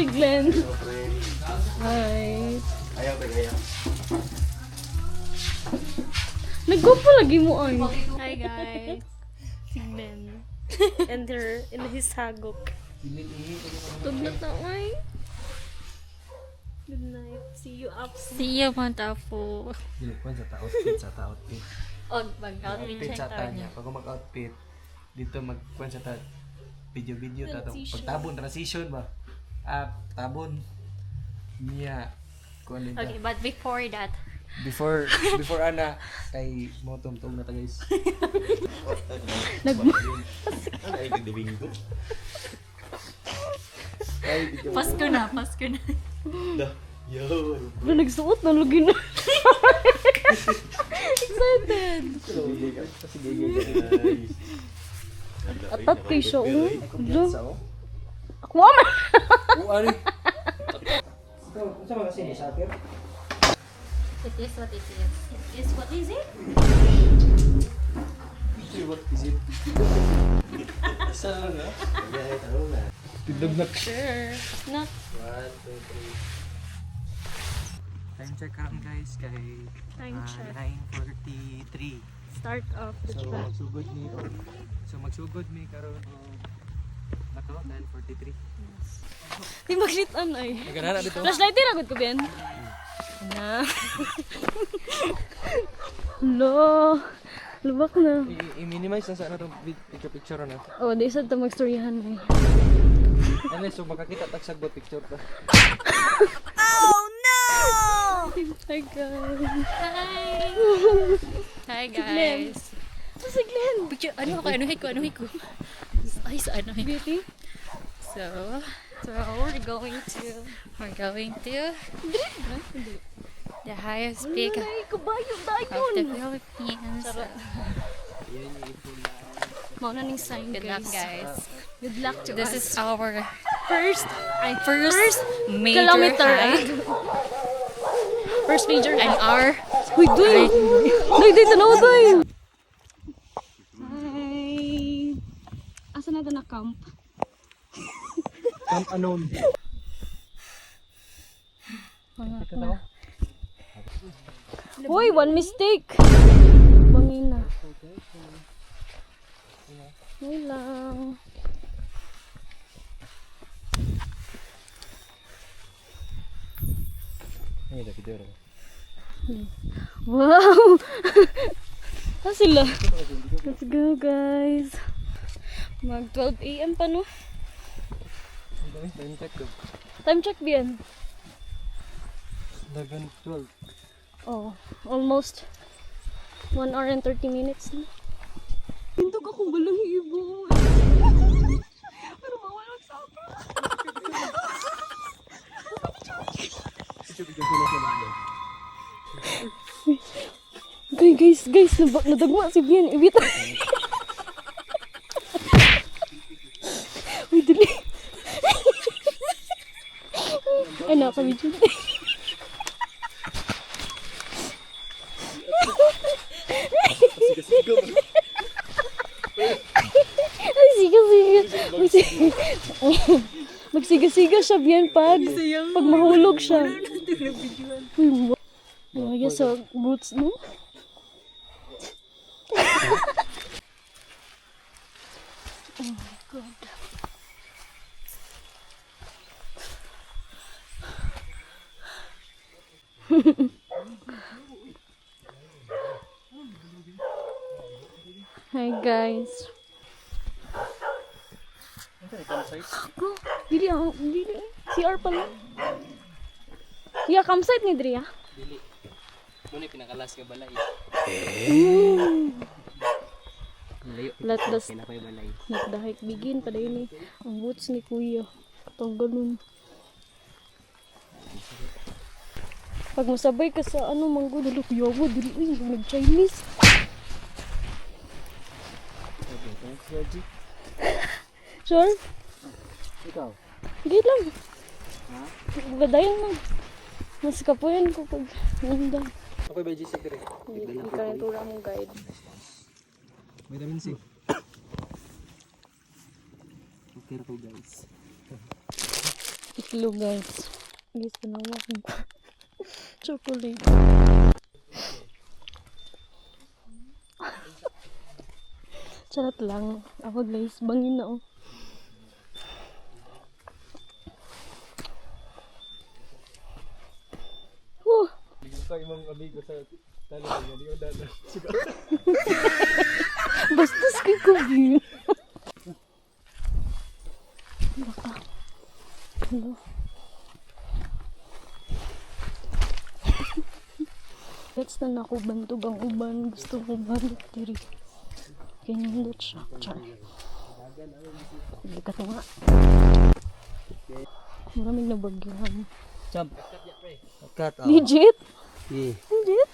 si Glenn. Hi. Ayaw, ayaw. Naggupo lagi mo ay. Hi guys. Si Glenn. Enter in his hagok. Tuglat na ay. Good night. See you up. See you, Mantapo. Dili ko sa outfit sa outfit. Og mag-outfit Outfit check sa tanya. Pag mag-outfit, dito mag-kuan sa ta video ta pagtabon transition ba. Tabon niya kuan din ta. Okay, but before that, Before ana kay mo tumtong na ta guys. Ay domingo. Pasko na. Yo. Wala nagsuot na lagi na. Excited. Atat kay siya. Ako man. Ano? Sa mga sini sa atin? it is what it is. It is what is it? What is it? Saan na? Yeah, taro na. Tidog na. Sure. Not. 1, 2, 3. Time check karon guys kay Time check. 9:43. Start of the So track. magsugod mi karon nato 9:43. Di maglitan ay. Nagana dito. Flashlight din agad ko Ben. Na. Lo. Lubak na. I-minimize na sa ano tong picture na. Oh, di sa ta magstoryahan ay. Ano so makakita tag sagbot picture ta. Hi guys. Hi Glenn. guys. Ito si Glenn. Picture, ano ko? Ay, sa ano Beauty. So we're going to the highest peak of Ay, kabayo the dayon. Philippines. Mauna ning sign Good luck, guys. Good luck to This us. is our First major kilometer. hike First major and our Uy, doy! Doy, tanaw, doy! Hi! Asa na na camp? Camp unknown. Uy, one mistake! Bangina. Uy lang. Ay, da video. Wow! Ah, sila. Let's go, guys. Mag 12 AM pa, no? Time check ko. Time check, Bien. Dagan 12. Oh, almost 1 hour and 30 minutes na. Hintog akong balang ibo. Pero mawala sa akin. Guys, nadagwa si Bien. Ibit. Uy, dali. Ay, nakabidyo. Ay, siga. Magsiga-siga siya Bien pag mahulog siya. Ay, sa boots, no? Oh my God. Hi guys. Ako, dili. CR pala. Yeah, campsite ni Dria. Dili. Muna pinakalas ka balay. Let us Pinakoy balay. let the hike begin. Paday ni ang boots ni Kuya. Katong ganun. Pag masabay ka sa ano manggo dalo kuya mo dili nag-Chinese. Sure? Ikaw? Hindi lang. Ha? Badayan lang. Mas kapuyan ko pag nanda. Ako ba GC dire? Hindi ka rin tura mong guide. Vitamin C. Okay na po guys. Itlog guys. Guys, panawakan ko. Chocolate. Charot lang. Ako guys, bangin na oh. Whew. Bastos kay Kubi. Baka. Hello. Let's na nakuban to bang uban. Gusto ko balik diri. Kinindot siya. Char. Hindi ka to nga. Maraming nabagyan. Jump. Cut out. Legit? Yeah. Legit?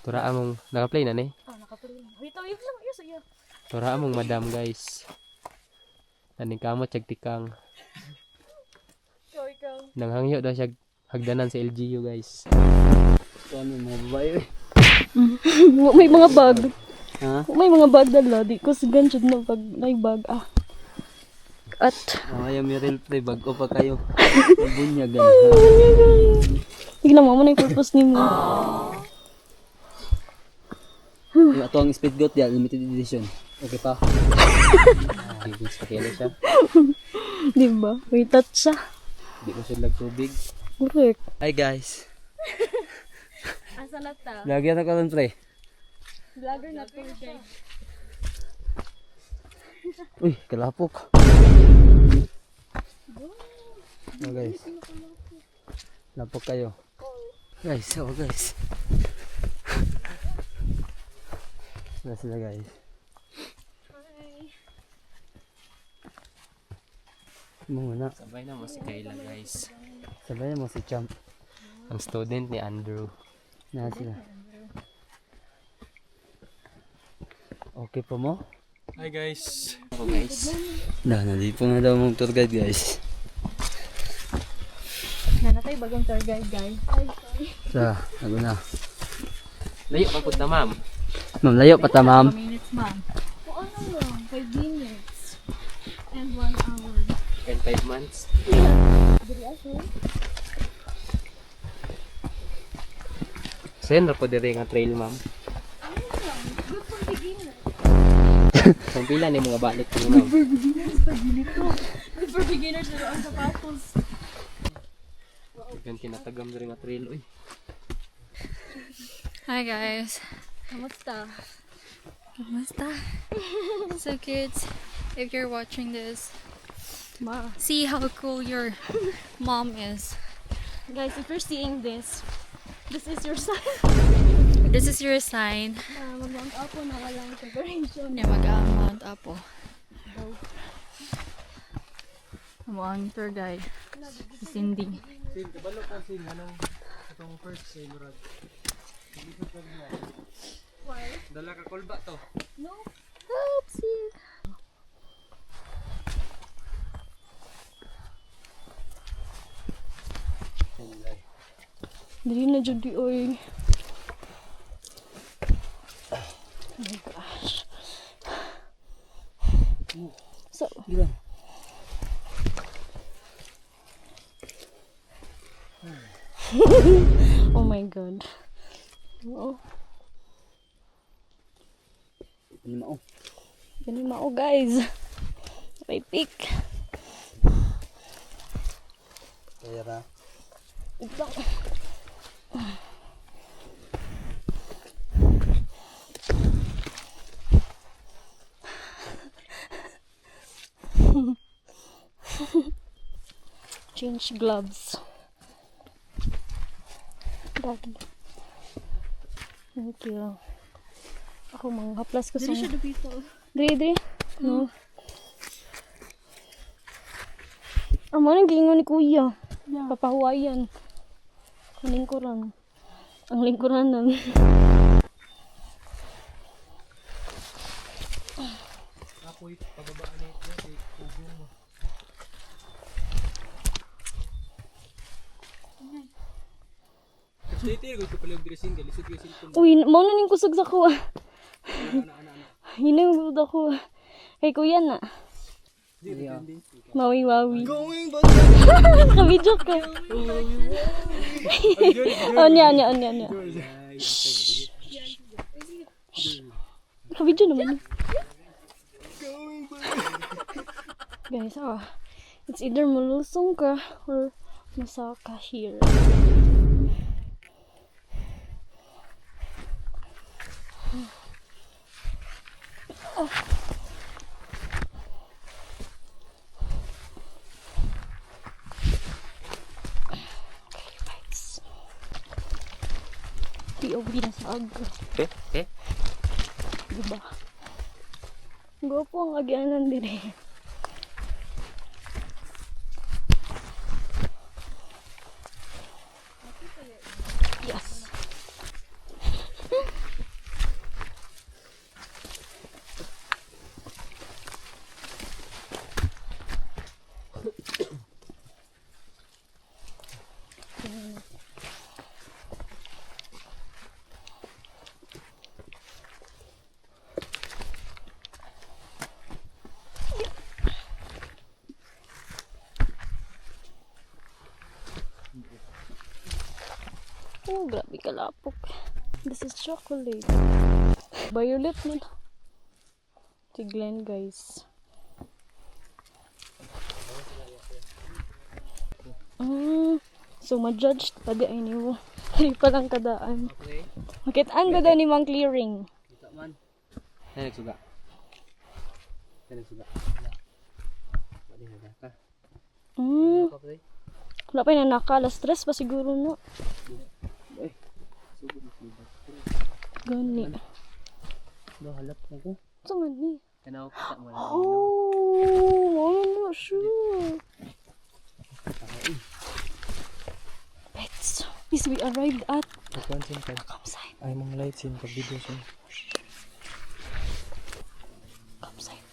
Turaan mong naka-play na ni. Ah, nakaplay na. Wait lang. Yes, yeah. Turaan mong madam guys. Aning kamot siyag tikang. Ikaw. Nanghangyo daw siya hagdanan sa LGU guys. Kami mga babae. May mga bag. Ha? May mga bag dala. Di ko sigan siya na pag may bag. Ah. At. Ayaw may real play bago pa kayo. Bunyagan. Tignan mo na yung purpose ni mo. Yung ato ang speed goat yan, limited edition. Okay pa? Okay, guys, pakila siya. Diba? May touch siya. Di ko siya tubig. Correct. Hi guys. Asa na ta? Lagyan ako ng play. Vlogger na to guys. Uy, kalapok. Oh guys. Lapok kayo. Guys, oh guys. Na sila guys. Muna. Sabay na mo si Kayla guys. Sabay na mo si Champ. Ang student ni Andrew. Na sila. Okay po mo? Hi guys. Oh guys. Nandito na daw mong tour guide guys. Nanatay bagong tour guide guys. Sa, ano na. Layo pa po na ma'am. Ma'am, layo pa ta ma'am. Minutes ma'am. O ano lang? 5 minutes. And 1 hour. And 5 months. Diri ako. Sen ra po dire nga trail ma'am. Good for beginner. Kung pila ni mga balik ko ma'am. Good for beginners pero ang sapatos. Gan kinatagam dire nga trail oy. Hi guys. Kamusta? Kamusta? So kids, if you're watching this, Ma. see how cool your mom is. Guys, if you're seeing this, this is your sign. This is your sign Mag-mount ako na walang preparation. na mag-mount Apo. Amo ang tour guide, si Cindy. Sin, kabalo ka sin, anong itong first sin, Murad? Dala ka kulba to. No. Oopsie. Dili na jud di oy. Oh my gosh. So, oh my god. Oh, Ano mo? ganun mao guys. May pick. Kaya Ibang. Change gloves. Dagi. Thank you. Ako mga haplas ko sa... Dili siya dupito. Dili. No. Amo nang gingon ni kuya. Papahuwayan. Ang lingkuran. Ang lingkuranan. Ako'y pababaan nito kay Ugong mo. Dito ko pala yung dressing, lisod yung cellphone. Uy, mao na ning kusog sa kuha. Hinagod ako. Kay kuya na. Mawi-wawi. Kabidyo ka. Anya. Shhh. Kabidyo naman. Guys, it's either malusong ka or masaka here. POV na sa aga. Diba? Gwapo ang agyanan din eh. Yes. Oh, grabe kalapok. This is chocolate. Violet man. Tiglan, guys. So, ma-judge pwede ay niyo. Hindi pa lang kadaan. Makitaan ko daw ni Mang Clearing. Nagsuga. Wala pa yung nanaka. Alas 3 pa siguro no. Gani. Halap na ko. Ito man ni. Tanaw kita mo. I'm not sure. Pets. Yes, we arrived at campsite. Ay, mong lights in pag-video siya. Campsite.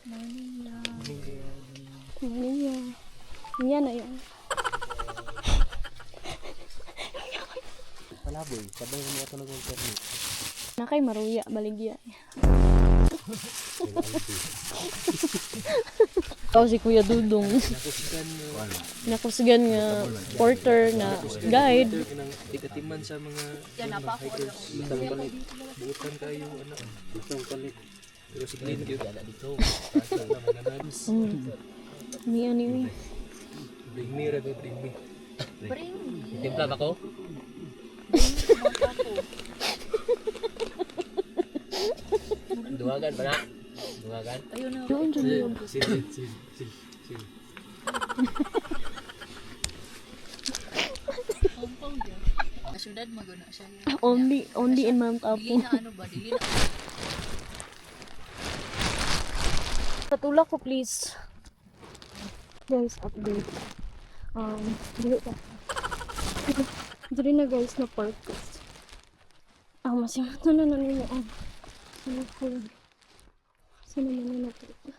Morning. Yan na yun. Palaboy, sabay mo ito nag-internet. Nakay maruya, baligya. Ikaw si Kuya Dudong. Nakusgan nga porter na guide. Ikatiman sa mga hikers. Buutan kayo, anak. Butang palit. Pero si Glenn, dito. Ni anime. Bring me, Rabi, bring me. Timpla ba ko? Duwagan ba na? Duwagan? Doon dyan yun. Sige. Syudad maguna siya. Only in Mount Apo. Dili na ano ba? Dili na. Patulak ko please. Guys, update. Dili pa. Dili na guys na purpose. Masimato na nanonoon. Sino man na ito?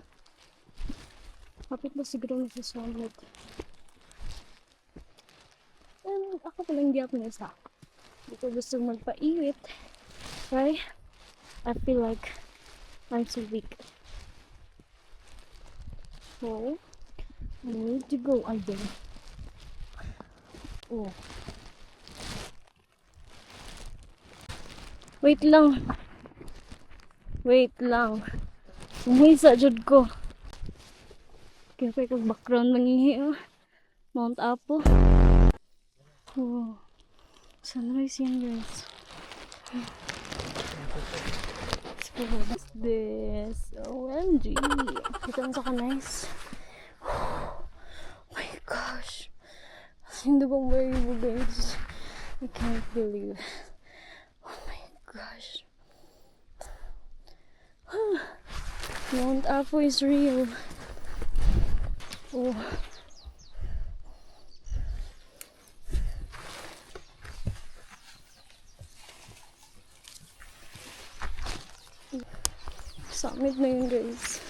Kapit ba siguro na sa summit? Ako palang di ako nasa. Hindi ko gusto magpaiwit. Right? I feel like I'm so weak. So, I need to go again. Oh. Wait lang. Umuwi sa jud ko. Kaya pa yung background mangihi Mount Apo. Oh. Sunrise yan guys. What's this? OMG. Ito ang saka nice. Oh my gosh. Hindi bang very guys. I can't believe. Oh my gosh. Mount Apo is real. Oh. Summit na yun guys.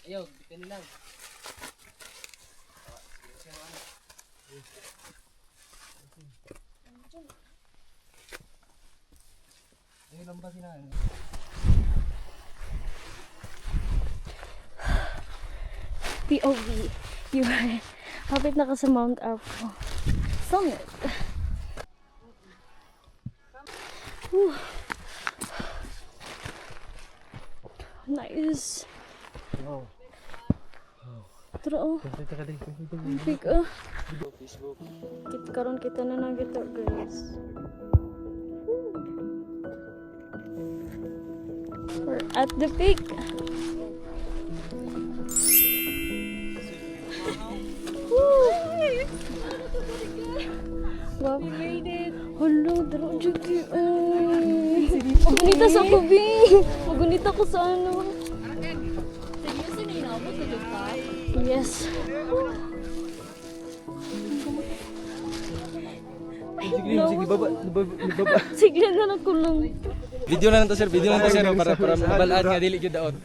Ayaw, bitin lang. Ayun lang ba sinahan? POV. You are hapit na ka sa Mount Apo. Summit. Whew. Nice. Tara oh. Ang big oh. Karon kita na ng guitar guys. We're at the peak. Woo! Wow. We made it. Hello, daro jugi. Magunita sa kubi. Magunita ko sa ano. Seryoso na inabot sa Jota? Yes. Sige, baba. Sige na lang ko lang. Video na lang to sir, para mabalaan nga dili gyud daot.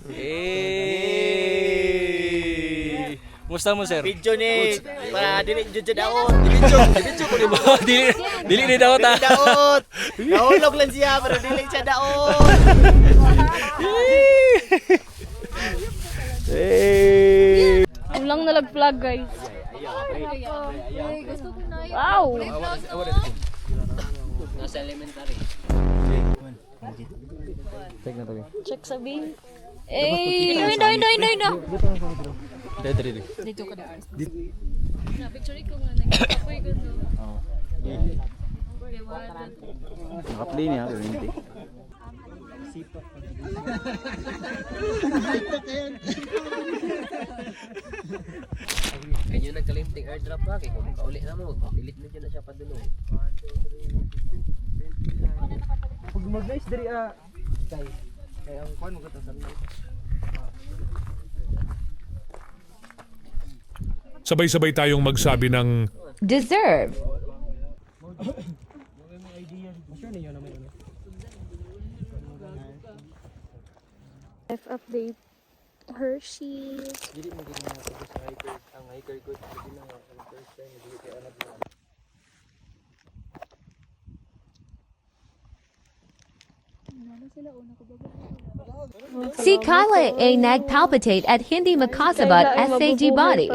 Musta mo sir? Video ni para dili jud daot. Video ko di ba? Dili ni daot ah. Daot. Nahulog lang siya pero dili siya daot. Ulang na lag-vlog guys. Gusto ko na yun. Wow! Nasa elementary. Check sabihin. Eh, no. Dito ka na. Na-picture ko nga nag-apoy ko no. Nakaplay niya pero hindi. Kanya nagkalimting airdrop na kay kung kauli na mo, delete na dyan na siya padulong. Pag mag-nice diri kay ang kuan mo gata sa Sabay-sabay tayong magsabi ng deserve. Life update. Hershey's. Dili mo gid na sa hiker, ang hiker good dili na ang first time dili kay anak na. Si Kyla A. nagpalpitate at hindi makasabat SAG body.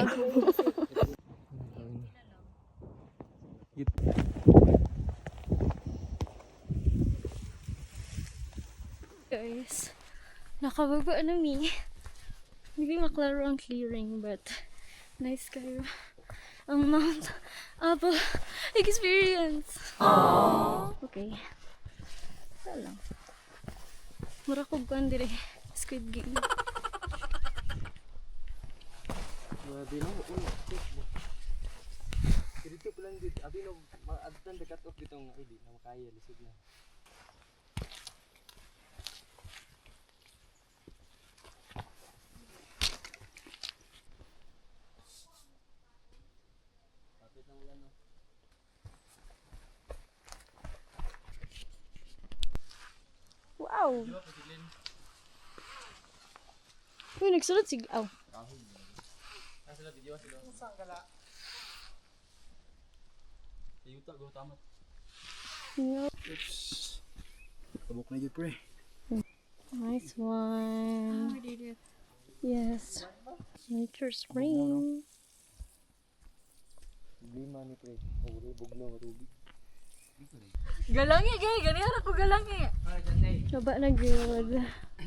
Guys, nakababa na mi. Hindi maklaro ang clearing but nice kayo. Ang Mount Apo experience. Okay. Ito lang. Murakog ko dire Squid Game. dito pa lang gid. Abi no maadtan the cut off ditong ID na makaya lisod na. Wow! Uy, nagsulot si... Aw. No. Tabok na jud pre. Nice one. We did it. Yes. Nature spring. Galangi, gay. Ganyan ako galangi. Baba na good.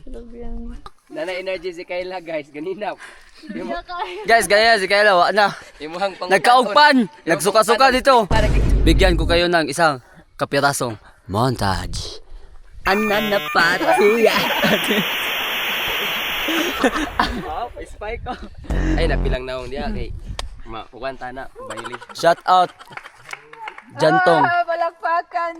Love yan. Nana energy si Kayla guys, ganina. Guys, gaya si Kayla wa na. Imuhang pang Nagkaugpan, nagsuka-suka dito. Bigyan ko kayo ng isang kapitasong montage. Ananapatuya. spike ko. Ay napilang naong diya kay makuwanta na bayli. Shout out. Jantong. Palakpakan.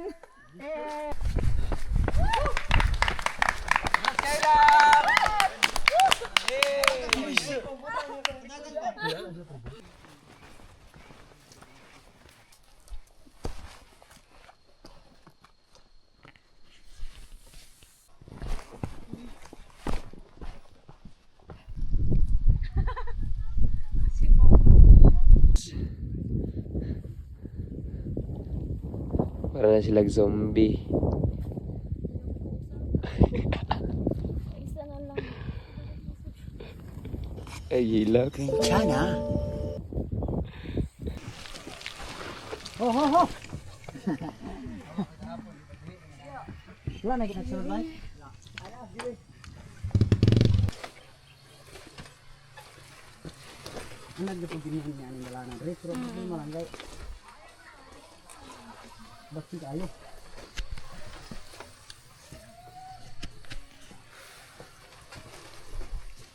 Para na silang zombie. Isa na lang. Ay, hilak.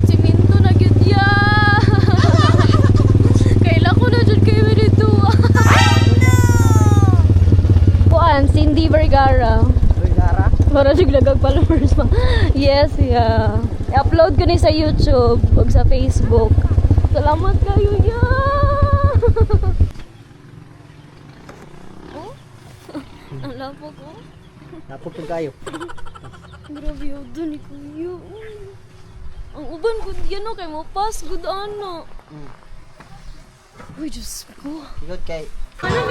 Siminto na gyud ya. Kaila ko na jud kay dito. Kuan Cindy Vergara. Para jud lagag followers pa. Yes, yeah. I-upload ko ni sa YouTube ug sa Facebook. Salamat kayo ya. Oh? Ang lapo ko. Napot kayo. Grabe yun doon ni Kuya. Ang uban good yan o kay mo pas good ano. Uy, Diyos ko. Ikot kay. Ano